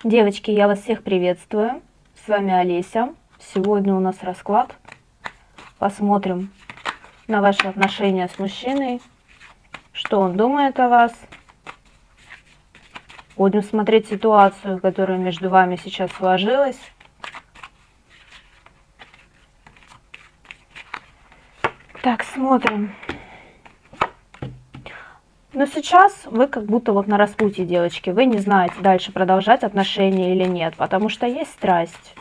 Девочки, я вас всех приветствую. С вами Олеся. Сегодня у нас расклад. Посмотрим на ваши отношения с мужчиной, что он думает о вас. Будем смотреть ситуацию, которая между вами сейчас сложилась. Так, смотрим. Но сейчас вы как будто вот на распутье, девочки. Вы не знаете, дальше продолжать отношения или нет, потому что есть страсть.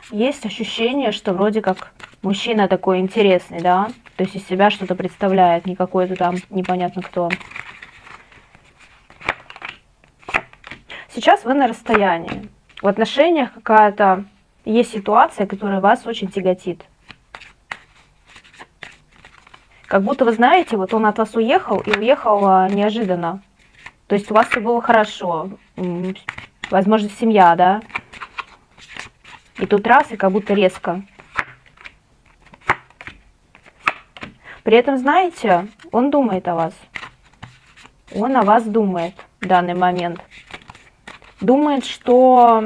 Есть ощущение, что вроде как мужчина такой интересный, да? То есть из себя что-то представляет, не какой-то там непонятно кто. Сейчас вы на расстоянии. В отношениях какая-то есть ситуация, которая вас очень тяготит. Как будто вы знаете, вот он от вас уехал, и уехал неожиданно. То есть у вас все было хорошо. Возможно, семья, да? И тут раз, и как будто резко. При этом, знаете, он думает о вас. Он о вас думает в данный момент. Думает, что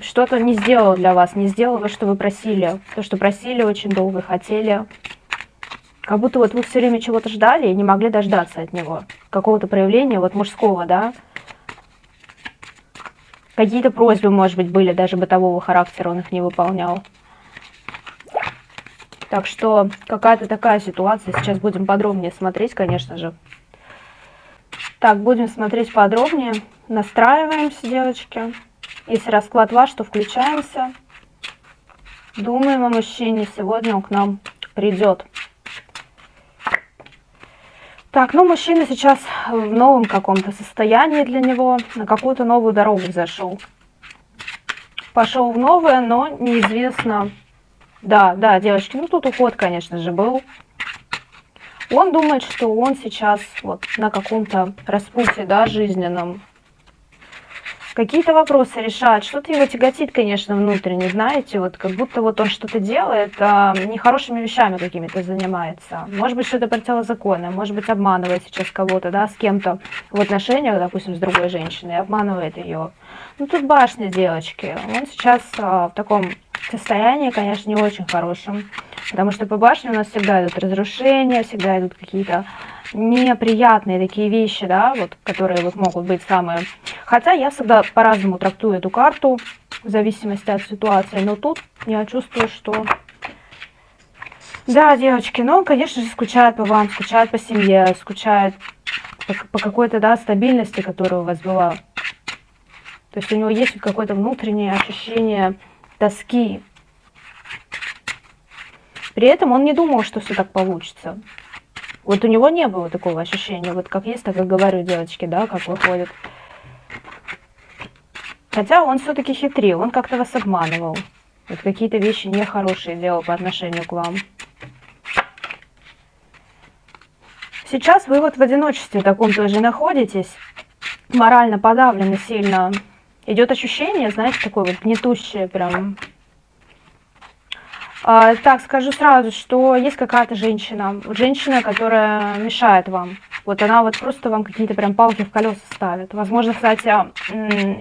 что-то не сделал для вас, не сделал то, что вы просили. То, что просили, очень долго хотели. Как будто вот вы все время чего-то ждали и не могли дождаться от него. Какого-то проявления вот мужского, да? Какие-то просьбы, может быть, были даже бытового характера, он их не выполнял. Так что какая-то такая ситуация. Сейчас будем подробнее смотреть, конечно же. Так, будем смотреть подробнее. Настраиваемся, девочки. Если расклад ваш, то включаемся. Думаем о мужчине. Сегодня он к нам придет. Так, ну мужчина сейчас в новом каком-то состоянии для него, на какую-то новую дорогу зашел. Пошел в новое, но неизвестно. Да, девочки, ну тут уход, конечно же, был. Он думает, что он сейчас вот на каком-то распутье, да, жизненном. Какие-то вопросы решает, что-то его тяготит, конечно, внутренне, знаете, вот как будто вот он что-то делает, нехорошими вещами какими-то занимается. Может быть, что-то противозаконное, может быть, обманывает сейчас кого-то, да, с кем-то в отношениях, допустим, с другой женщиной, обманывает ее. Ну, тут башня, девочки. Он сейчас в таком состоянии, конечно, не очень хорошем, потому что по башне у нас всегда идут разрушения, всегда идут какие-то неприятные такие вещи, да, вот, которые вот могут быть самые... Хотя я всегда по-разному трактую эту карту, в зависимости от ситуации, но тут я чувствую, что... Да, девочки, но он, конечно же, скучает по вам, скучает по семье, скучает по какой-то, да, стабильности, которая у вас была. То есть у него есть какое-то внутреннее ощущение тоски. При этом он не думал, что все так получится. Вот у него не было такого ощущения. Вот как есть, так и говорю, девочки, да, как выходит. Хотя он все-таки хитрил, он как-то вас обманывал. Вот какие-то вещи нехорошие делал по отношению к вам. Сейчас вы вот в одиночестве таком тоже находитесь. Морально подавлены сильно. Идет ощущение, знаете, такое вот гнетущее прям. Так, скажу сразу, что есть какая-то женщина, которая мешает вам. Вот она вот просто вам какие-то прям палки в колеса ставит. Возможно, кстати,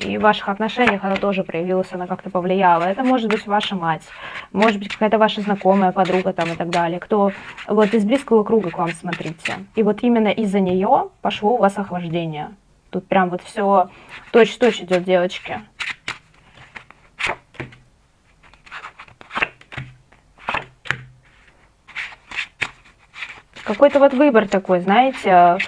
и в ваших отношениях она тоже проявилась, она как-то повлияла. Это может быть ваша мать, может быть какая-то ваша знакомая, подруга там и так далее. Кто вот из близкого круга к вам, смотрите. И вот именно из-за нее пошло у вас охлаждение. Тут прям вот все точь-в-точь идет, девочки. Какой-то вот выбор такой, знаете,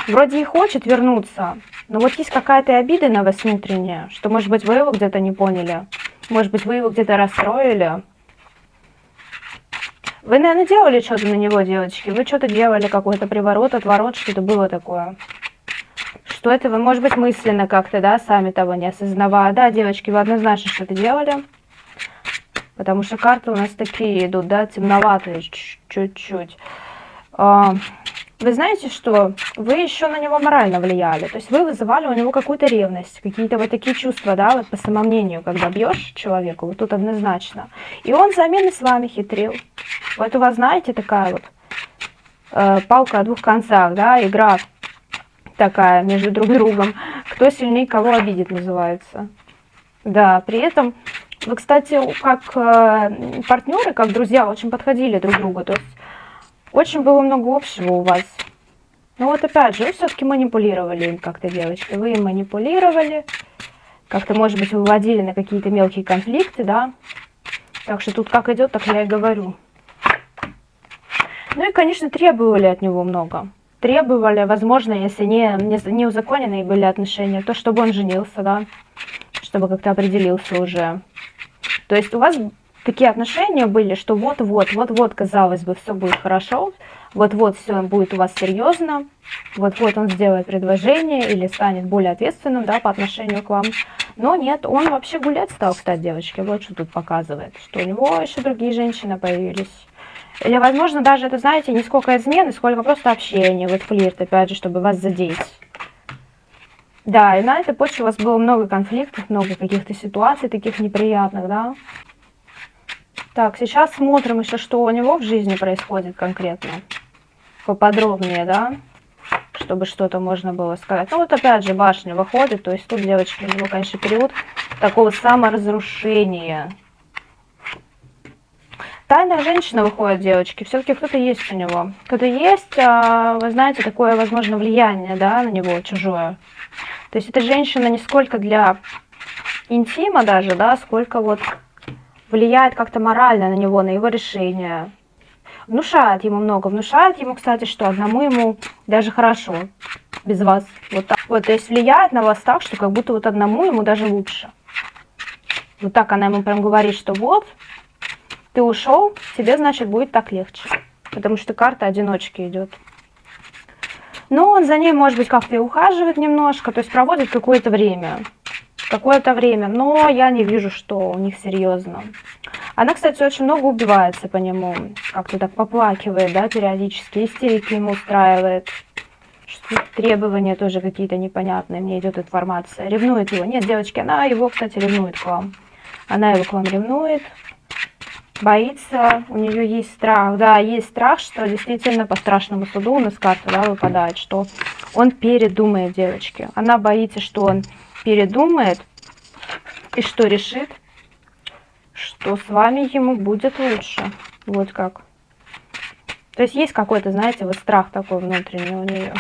вроде и хочет вернуться, но вот есть какая-то обида на вас внутренняя, что, может быть, вы его где-то не поняли, может быть, вы его где-то расстроили. Вы, наверное, делали что-то на него, девочки, вы что-то делали, какой-то приворот, отворот, что-то было такое. Что это вы, может быть, мысленно как-то, да, сами того не осознавая. Да, девочки, вы однозначно что-то делали. Потому что карты у нас такие идут, да, темноватые чуть-чуть. Вы знаете, что вы еще на него морально влияли. То есть вы вызывали у него какую-то ревность, какие-то вот такие чувства, да, вот по самомнению, когда бьешь человеку, вот тут однозначно. И он взамен с вами хитрил. Вот у вас, знаете, такая вот палка о двух концах, да, игра такая между друг другом. Кто сильнее кого обидит, называется. Да, при этом вы, кстати, как партнеры, как друзья, очень подходили друг к другу. То есть очень было много общего у вас. Но вот опять же, вы все-таки манипулировали им как-то, девочки. Вы им манипулировали. Как-то, может быть, выводили на какие-то мелкие конфликты, да. Так что тут как идет, так я и говорю. Ну и, конечно, требовали от него много. Требовали, возможно, если не узаконенные были отношения, то чтобы он женился, да. Чтобы как-то определился уже. То есть у вас такие отношения были, что вот-вот, казалось бы, все будет хорошо, вот-вот все будет у вас серьезно, вот-вот он сделает предложение или станет более ответственным, да, по отношению к вам. Но нет, он вообще гулять стал, кстати, девочки, вот что тут показывает, что у него еще другие женщины появились. Или, возможно, даже это, знаете, не сколько измены, сколько просто общения, вот флирт, опять же, чтобы вас задеть. Да, и на этой почве у вас было много конфликтов, много каких-то ситуаций таких неприятных, да. Так, сейчас смотрим еще, что у него в жизни происходит конкретно. Поподробнее, да, чтобы что-то можно было сказать. Ну вот опять же башня выходит, то есть тут, девочки, у него, конечно, период такого саморазрушения. Тайная женщина выходит, девочки, все-таки кто-то есть у него. Кто-то есть, вы знаете, такое, возможно, влияние, да, на него, чужое. То есть эта женщина не сколько для интима даже, да, сколько вот влияет как-то морально на него, на его решения. Внушает ему много. Внушает ему, кстати, что одному ему даже хорошо без вас. Вот так вот. То есть влияет на вас так, что как будто вот одному ему даже лучше. Вот так она ему прям говорит, что вот, ты ушел, тебе, значит, будет так легче. Потому что карта одиночки идет. Но он за ней, может быть, как-то и ухаживает немножко, то есть проводит какое-то время. Но я не вижу, что у них серьезно. Она, кстати, очень много убивается по нему. Как-то так поплакивает, да, периодически. Истерики ему устраивает. Требования тоже какие-то непонятные. Мне идет информация. Ревнует его. Нет, девочки, она его, кстати, ревнует к вам. Она его к вам ревнует. Боится. У нее есть страх. Да, есть страх, что действительно по страшному суду у нас карта, да, выпадает, что он передумает, девочки. Она боится, что он передумает и что решит, что с вами ему будет лучше. Вот как. То есть есть какой-то, знаете, вот страх такой внутренний у нее.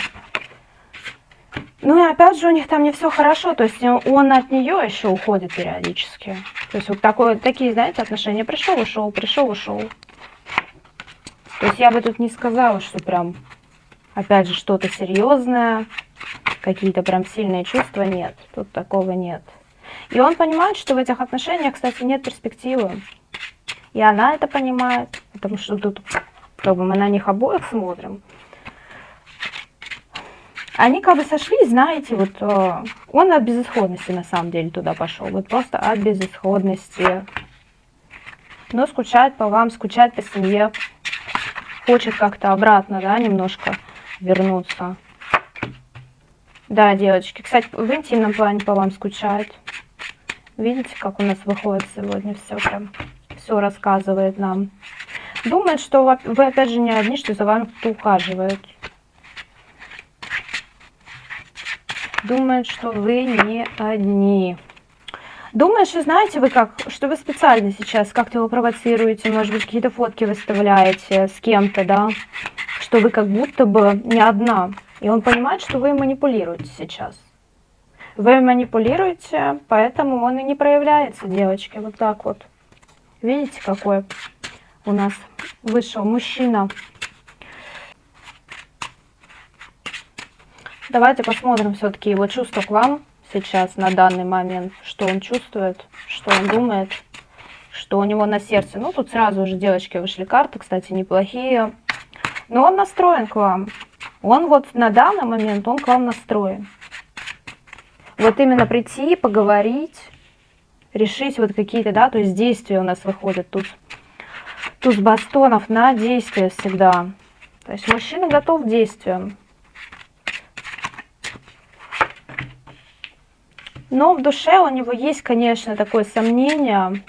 Ну и опять же у них там не все хорошо, то есть он от нее еще уходит периодически. То есть вот такие, знаете, отношения. Пришел, ушел, пришел, ушел. То есть я бы тут не сказала, что прям, опять же, что-то серьезное, какие-то прям сильные чувства, нет. Тут такого нет. И он понимает, что в этих отношениях, кстати, нет перспективы. И она это понимает, потому что тут как бы мы на них обоих смотрим. Они как бы сошлись, знаете, вот он от безысходности на самом деле туда пошел. Вот просто от безысходности. Но скучает по вам, скучает по семье. Хочет как-то обратно, да, немножко вернуться. Да, девочки. Кстати, в интимном плане по вам скучает. Видите, как у нас выходит сегодня все прям. Все рассказывает нам. Думает, что вы опять же не одни, что за вами кто-то ухаживает. Думает, что вы не одни. Думаешь, знаете вы как, что вы специально сейчас как-то его провоцируете, может быть, какие-то фотки выставляете с кем-то, да, что вы как будто бы не одна. И он понимает, что вы манипулируете сейчас. Вы манипулируете, поэтому он и не проявляется, девочки, вот так вот. Видите, какой у нас вышел мужчина. Давайте посмотрим все-таки его чувства к вам сейчас, на данный момент. Что он чувствует, что он думает, что у него на сердце. Ну, тут сразу же, девочки, вышли карты, кстати, неплохие. Но он настроен к вам. Он вот на данный момент, он к вам настроен. Вот именно прийти, поговорить, решить вот какие-то, да, то есть действия у нас выходят тут. Туз бастонов на действия всегда. То есть мужчина готов к действиям. Но в душе у него есть, конечно, такое сомнение.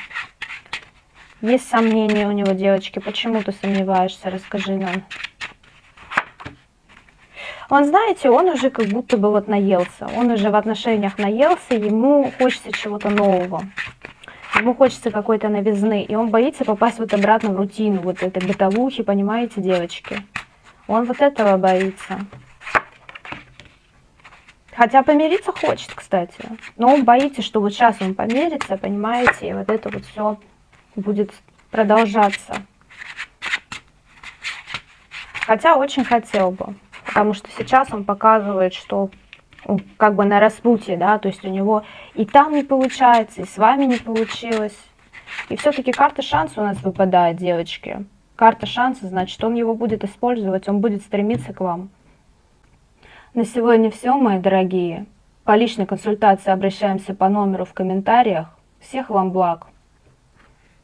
Есть сомнения у него, девочки. Почему ты сомневаешься? Расскажи нам. Он, знаете, он уже как будто бы вот наелся. Он уже в отношениях наелся, ему хочется чего-то нового. Ему хочется какой-то новизны, и он боится попасть вот обратно в рутину, вот этой бытовухи, понимаете, девочки? Он вот этого боится. Хотя помириться хочет, кстати. Но он боится, что вот сейчас он помирится, понимаете, и вот это вот все будет продолжаться. Хотя очень хотел бы, потому что сейчас он показывает, что как бы на распутье, да, то есть у него и там не получается, и с вами не получилось. И все-таки карта шанса у нас выпадает, девочки. Карта шанса, значит, он его будет использовать, он будет стремиться к вам. На сегодня все, мои дорогие. По личной консультации обращаемся по номеру в комментариях. Всех вам благ!